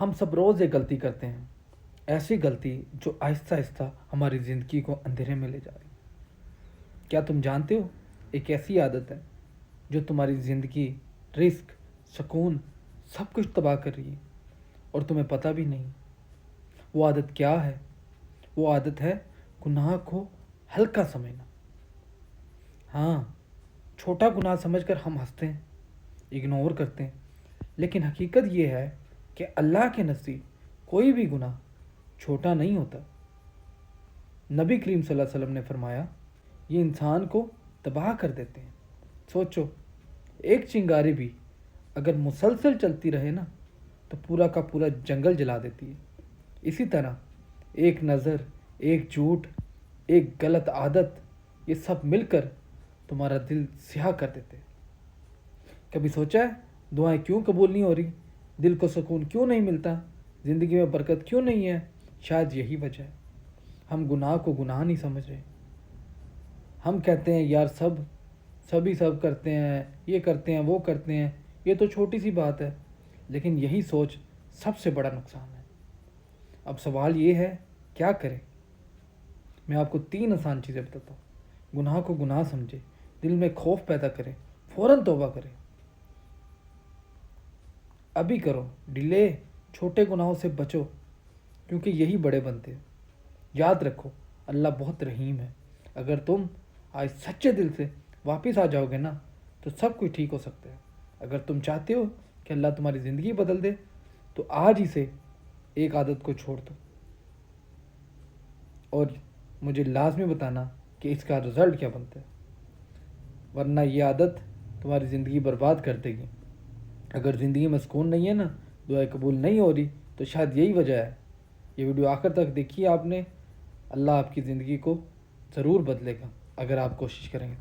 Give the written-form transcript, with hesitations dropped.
ہم سب روز ایک غلطی کرتے ہیں، ایسی غلطی جو آہستہ آہستہ ہماری زندگی کو اندھیرے میں لے جا رہی ہے۔ کیا تم جانتے ہو، ایک ایسی عادت ہے جو تمہاری زندگی، رزق، سکون، سب کچھ تباہ کر رہی ہے اور تمہیں پتہ بھی نہیں۔ وہ عادت کیا ہے؟ وہ عادت ہے گناہ کو ہلکا سمجھنا۔ ہاں، چھوٹا گناہ سمجھ کر ہم ہنستے ہیں، اگنور کرتے ہیں، لیکن حقیقت یہ ہے کہ اللہ کے نزدیک کوئی بھی گناہ چھوٹا نہیں ہوتا۔ نبی کریم صلی اللہ علیہ وسلم نے فرمایا، یہ انسان کو تباہ کر دیتے ہیں۔ سوچو، ایک چنگاری بھی اگر مسلسل چلتی رہے نا تو پورا کا پورا جنگل جلا دیتی ہے۔ اسی طرح ایک نظر، ایک جھوٹ، ایک غلط عادت، یہ سب مل کر تمہارا دل سیاہ کر دیتے ہیں۔ کبھی سوچا ہے دعائیں کیوں قبول نہیں ہو رہی؟ دل کو سکون کیوں نہیں ملتا؟ زندگی میں برکت کیوں نہیں ہے؟ شاید یہی وجہ ہے، ہم گناہ کو گناہ نہیں سمجھ رہے۔ ہم کہتے ہیں یار سبھی سب کرتے ہیں، یہ کرتے ہیں، وہ کرتے ہیں، یہ تو چھوٹی سی بات ہے، لیکن یہی سوچ سب سے بڑا نقصان ہے۔ اب سوال یہ ہے، کیا کریں؟ میں آپ کو 3 آسان چیزیں بتاتا ہوں۔ گناہ کو گناہ سمجھے، دل میں خوف پیدا کریں، فوراً توبہ کریں۔ ابھی کرو، ڈیلے، چھوٹے گناہوں سے بچو، کیونکہ یہی بڑے بنتے ہیں۔ یاد رکھو، اللہ بہت رحیم ہے۔ اگر تم آج سچے دل سے واپس آ جاؤ گے نا تو سب کچھ ٹھیک ہو سکتا ہے۔ اگر تم چاہتے ہو کہ اللہ تمہاری زندگی بدل دے تو آج ہی سے ایک عادت کو چھوڑ دو، اور مجھے لازمی بتانا کہ اس کا رزلٹ کیا بنتا ہے، ورنہ یہ عادت تمہاری زندگی برباد کر دے گی۔ اگر زندگی میں سکون نہیں ہے نا، دعائیں قبول نہیں ہو رہی، تو شاید یہی وجہ ہے۔ یہ ویڈیو آخر تک دیکھیے آپ نے، اللہ آپ کی زندگی کو ضرور بدلے گا اگر آپ کوشش کریں گے تو۔